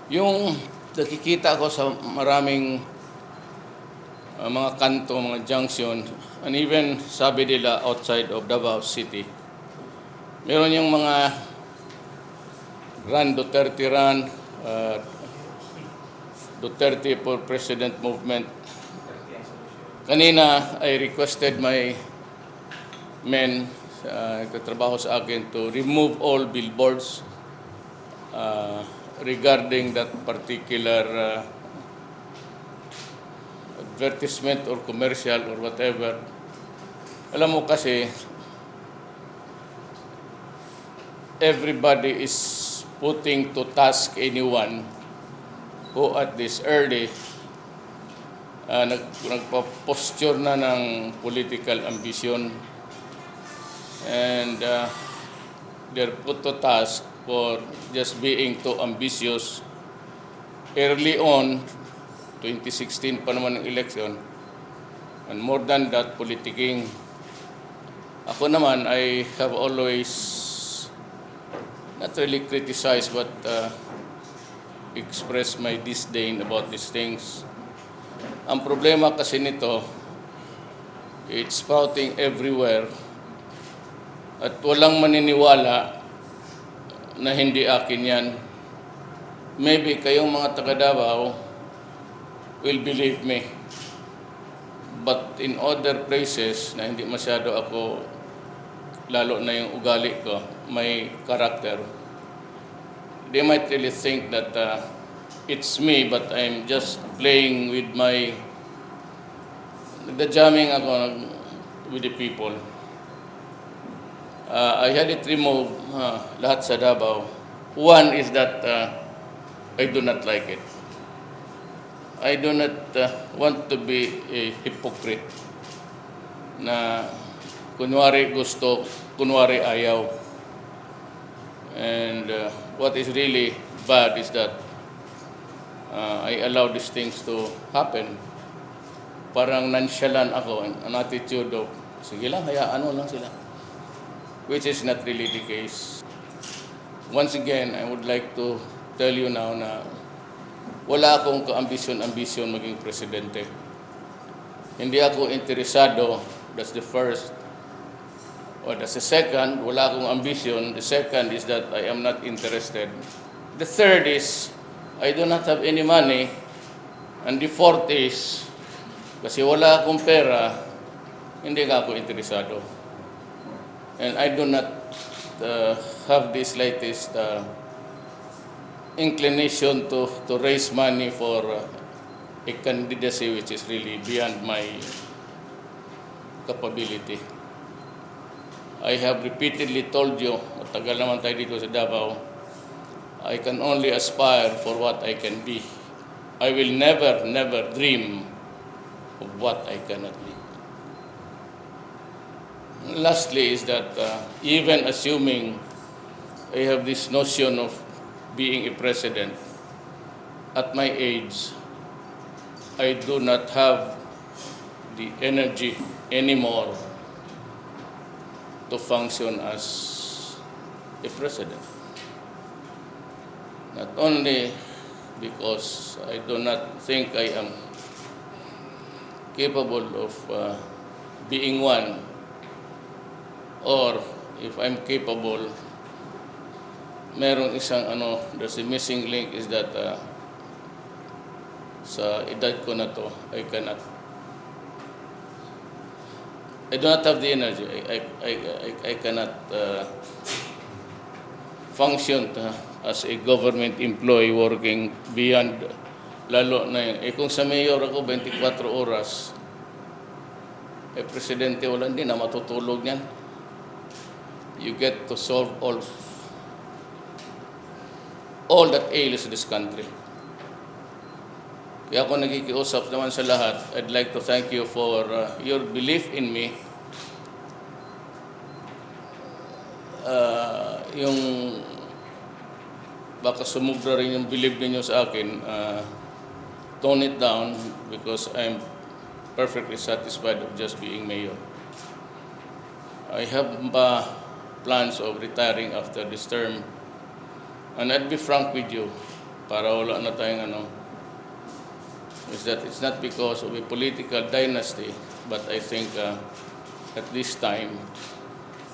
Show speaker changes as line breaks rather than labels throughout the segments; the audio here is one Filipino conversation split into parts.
Yung nakikita ko sa maraming mga kanto, mga junction, and even sabi nila outside of Davao City, meron yung mga Run Duterte Run, Duterte for President movement. Kanina, I requested my men nagtatrabaho sa akin to remove all billboards regarding that particular advertisement or commercial or whatever. Alam mo kasi, everybody is putting to task anyone who at this early nagpa-posture na ng political ambition, and they're put to task for just being too ambitious. Early on, 2016 pa naman ang election, and more than that, politicking. Ako naman, I have always not really criticized but expressed my disdain about these things. Ang problema kasi nito, it's sprouting everywhere at walang maniniwala na hindi akin yan. Maybe kayong mga taga Davao will believe me. But in other places na hindi masyado ako, lalo na yung ugali ko, may character, they might really think that it's me, but I'm just playing with my, nagda-jamming ako with the people. I had it removed, lahat sa Davao. One is that I do not like it. I do not want to be a hypocrite na kunwari gusto, kunwari ayaw. And what is really bad is that I allow these things to happen. Parang nonchalant ako, an attitude of, sige lang, hayaan mo lang sila. Which is not really the case. Once again, I would like to tell you now na wala akong ka-ambisyon maging presidente. Hindi ako interesado, that's the first. Or that's the second, wala akong ambisyon. The second is that I am not interested. The third is, I do not have any money. And the fourth is, kasi wala akong pera, hindi ka ako interesado. And I do not have the slightest inclination to raise money for a candidacy which is really beyond my capability. I have repeatedly told you, matagal naman tayo dito sa Davao, I can only aspire for what I can be. I will never dream of what I cannot be. Lastly is that even assuming I have this notion of being a president, at my age, I do not have the energy anymore to function as a president. Not only because I do not think I am capable of being one, or if I'm capable, merong isang there's a missing link is that sa edad ko na to, I do not have the energy. I cannot function as a government employee working beyond, lalo na yun. Kung sa mayor ako 24 oras, presidente wala, hindi na matutulog yan. You get to solve all that ails this country. Kaya ako nakikiusap naman sa lahat, I'd like to thank you for your belief in me. Yung baka sumubra rin yung belief ninyo sa akin, tone it down because I'm perfectly satisfied of just being mayor. I have plans of retiring after this term. And I'll be frank with you, para wala na tayong is that it's not because of a political dynasty, but I think at this time,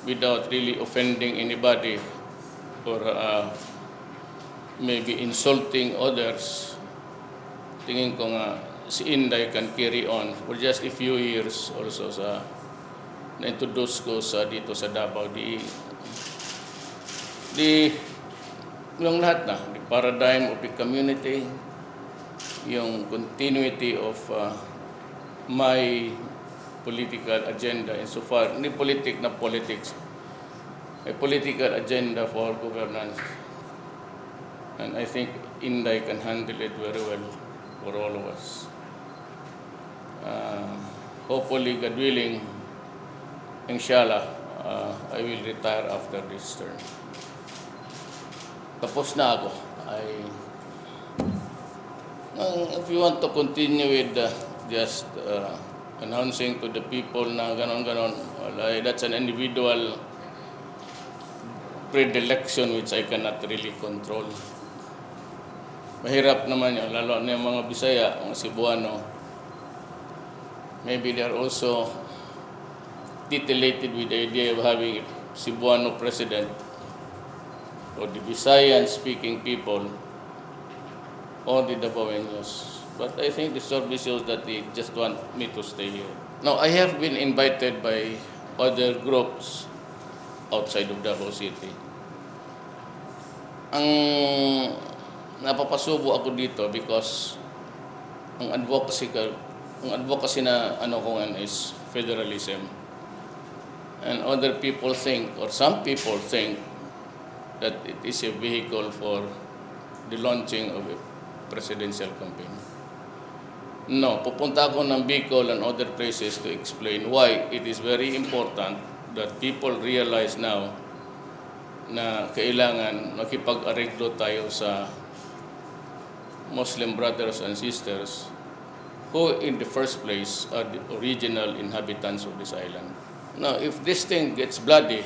without really offending anybody or maybe insulting others, tingin ko nga si Inday can carry on for just a few years also sa na-introduce ko sa dito sa Davao. Yung lahat na, the paradigm of the community, yung continuity of my political agenda insofar, hindi politics, a political agenda for governance. And I think Inday can handle it very well for all of us. Hopefully, God willing, inshallah, I will retire after this term. Tapos na ako. If you want to continue with just announcing to the people na ganon-ganon, well, that's an individual predilection which I cannot really control. Mahirap naman yun, lalo na yung mga Bisaya, mga Cebuano. Maybe they're also titillated with the idea of having a Cebuano president or the Visayan-speaking people or the Davaoenos. But I think the survey shows that they just want me to stay here. Now, I have been invited by other groups outside of Davao City. Ang napapasubo ako dito because ang advocacy na ko is federalism. And other people think, or some people think, that it is a vehicle for the launching of a presidential campaign. No, pupunta ako ng Bicol and other places to explain why it is very important that people realize now na kailangan makipag-areglo tayo sa Muslim brothers and sisters who in the first place are the original inhabitants of this island. Now, if this thing gets bloody,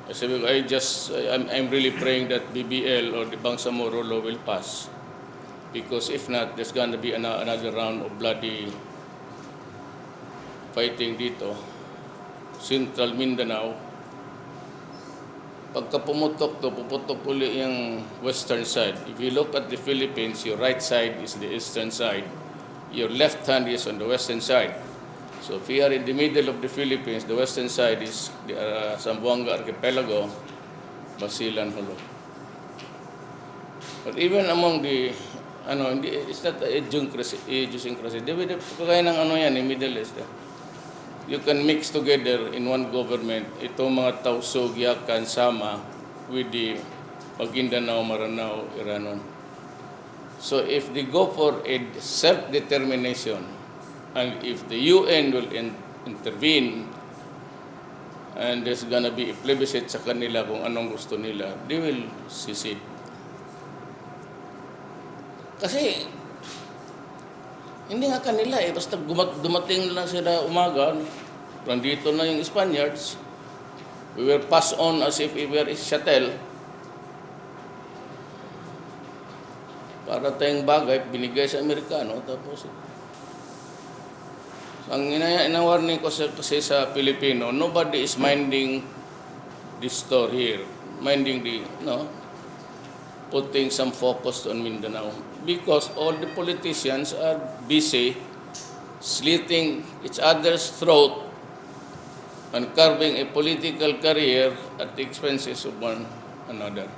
I'm really praying that BBL or the Bangsamoro law will pass. Because if not, there's going to be another round of bloody fighting dito. Central Mindanao. Pagka pumutok uli yung western side. If you look at the Philippines, your right side is the eastern side. Your left hand is on the western side. So if we are in the middle of the Philippines, the western side is the Zamboanga Archipelago, Basilan, Holo. But even among the it's not idiosyncrasy. Kaya ng yan, in Middle East. You can mix together in one government itong mga Tausug, Yakan, Sama with the Maguindanao, Maranao, Iranon. So if they go for a self-determination and if the UN will intervene and there's gonna be a plebiscite sa kanila kung anong gusto nila, they will secede. Kasi, hindi nga kanila basta dumating lang sila umaga, nandito na yung Spaniards, we were passed on as if we were a shuttle. Para tayong bagay, binigay sa Amerikano, tapos, ang ina-warning ko kasi sa Pilipino, nobody is minding the store here, minding putting some focus on Mindanao. Because all the politicians are busy slitting each other's throat and carving a political career at the expenses of one another.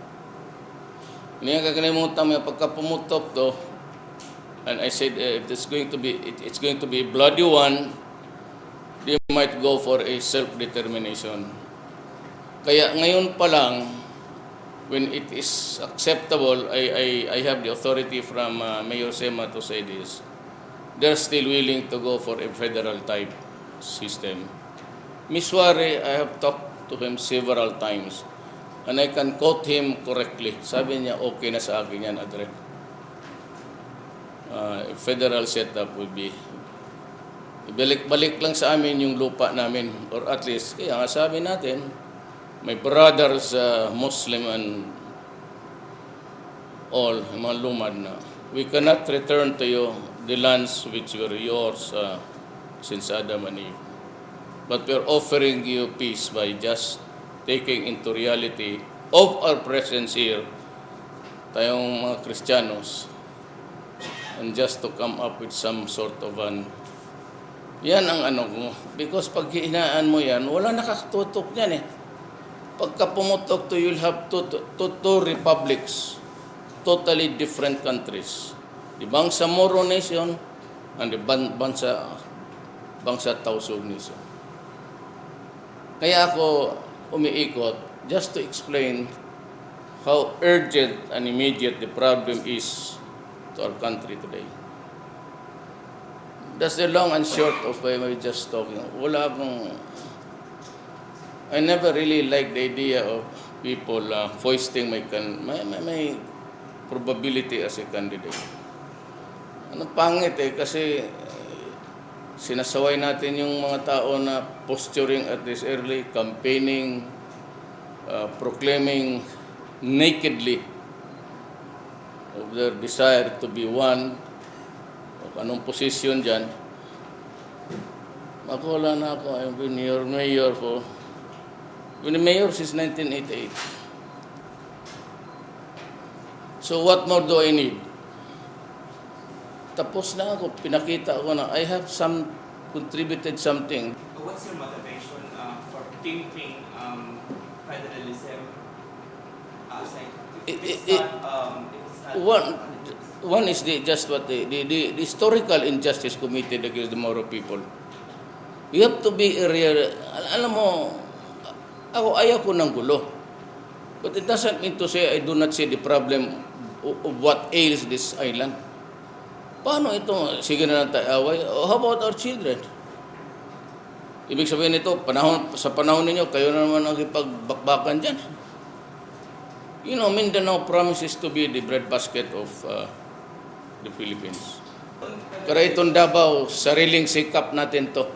Hindi nga kakalimutan mo pagka pumutok to, and I said it's going to be a bloody one, they might go for a self-determination. Kaya ngayon pa lang, when it is acceptable, I have the authority from Mayor Sema to say this. They're still willing to go for a federal type system. Miswari, I have talked to him several times and I can quote him correctly. Sabi niya, okay na sa akin yan, Adre. Federal setup would be, balik-balik lang sa amin yung lupa namin, or at least, kaya nga sabi natin, my brothers, Muslim and all, mga lumad na, we cannot return to you the lands which were yours since Adam and Eve. But we are offering you peace by just taking into reality of our presence here, tayong mga Kristiyanos, and just to come up with some sort of yan ang ano mo. Because pag hinaan mo yan, wala nakatutok yan eh. Pagka pumutok to, you'll have two republics, totally different countries. The Bangsa Moro Nation and the Bangsa Tausug Nation. Kaya ako umiikot just to explain how urgent and immediate the problem is to our country today. That's the long and short of why we're just talking. I never really liked the idea of people foisting my probability as a candidate. Ano pangit eh, kasi sinasaway natin yung mga tao na posturing at this early, campaigning, proclaiming nakedly of their desire to be one, o anong posisyon dyan. Wala na ako. I've been mayor since 1988. So what more do I need? Tapos na ako, pinakita ko na I have contributed something.
What's your motivation for thinking federalism?
One is the historical injustice committed against the Moro people. You have to be real. Alam mo, ayaw ko ng gulo. But it doesn't mean to say I do not see the problem of what ails this island. Paano ito? Sige na lang tayo away. How about our children? Ibig sabihin nito, sa panahon ninyo, kayo na naman ang ipagbakbakan dyan. You know, Mindanao promises to be the breadbasket of the Philippines. Pero itong Davao, sariling sikap natin to.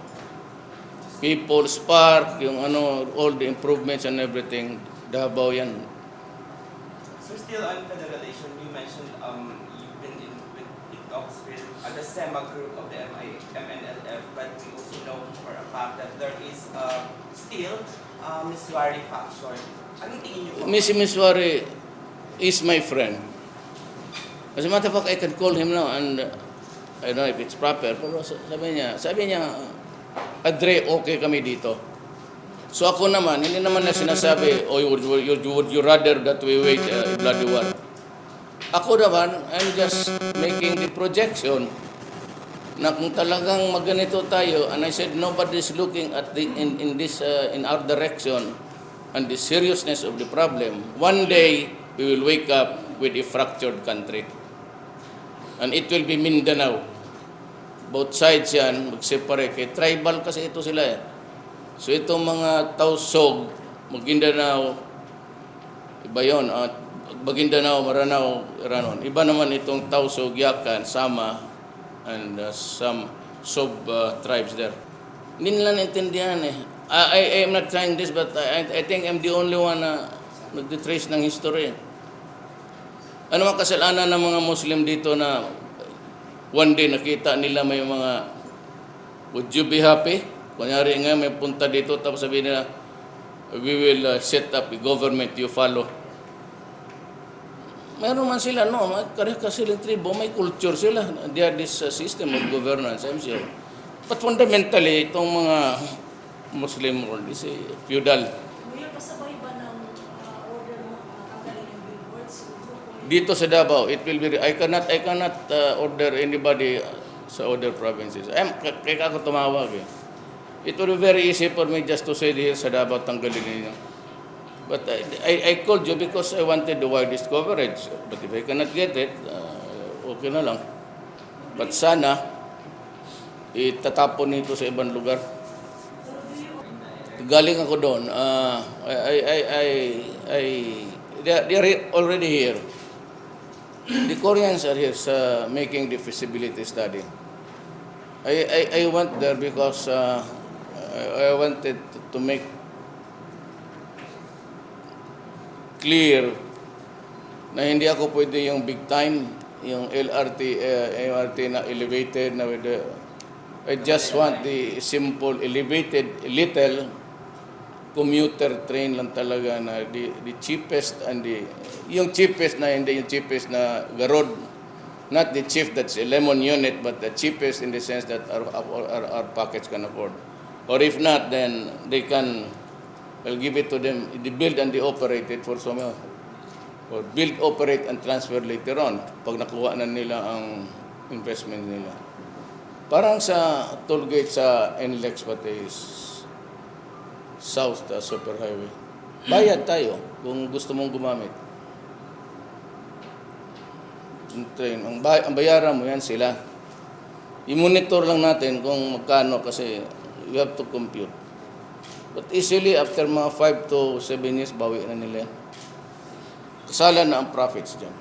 People's Park, yung all the improvements and everything, Davao yan.
So still on federalization, you mentioned you've been in talks with the SEMA group of the MNLF, but we also know for a fact that there is still Miswari faction. Anong tingin niyo po?
Miswari is my friend. As a matter of fact, I can call him now and I don't know if it's proper, pero sabi niya, Adre, okay kami dito. So ako naman, hindi naman na sinasabi, would you rather that we wait a bloody war? Ako naman, I'm just making the projection na kung talagang maganito tayo, and I said nobody's looking at in our direction and the seriousness of the problem. One day we will wake up with a fractured country, and it will be Mindanao. Both sides yan mag-separate. Kaya tribal kasi ito sila eh. So itong mga Tausug, Maguindanao, iba yun. Maguindanao, Maranao, Ranon. Iba naman itong Tausug, Yakan, Sama, and some sub-tribes there. Hindi nila naintindihan eh. I am not trying this, but I think I'm the only one na nag-trace ng history. Ano mga kasalanan ng mga Muslim dito na one day nakita nila may mga, would you be happy? Kunyari nga may punta dito tapos sabihin nila, we will set up a government you follow. Meron man sila, no? Kareka silang tribo, may culture sila. They have this system of governance, I'm sure. But fundamentally, itong mga Muslim world is feudal.
Ngayon, kasabay ba ng order mo tanggalin yung billboards?
Dito sa Davao, it will be, I cannot order anybody sa other provinces. Kaya ako tumawag eh. It will be very easy for me just to say here sa Davao, tanggalin ninyo. But I called you because I wanted the widest coverage. But if I cannot get it, okay na lang. But sana, itatapon nito sa ibang lugar. Galing ako doon. They are already here. The Koreans are here making the feasibility study. I went there because I wanted to make clear na hindi ako pwede yung big time, yung MRT na elevated na with the, I just want the simple elevated little commuter train lang talaga na the cheapest and yung cheapest na hindi yung cheapest na garod, not the cheap that's a lemon unit, but the cheapest in the sense that our pockets can afford. Or if not, then they can, I'll give it to them, they build and they operate it for some, or build, operate, and transfer later on pag nakuha na nila ang investment nila. Parang sa toll gate sa NLEX pati South Superhighway. Bayad tayo kung gusto mong gumamit. Yung train, ang bayaran mo yan sila. I-monitor lang natin kung magkano kasi you have to compute. But easily, after mga 5 to 7 years, bawi na nila. Kasala na ang profits dyan.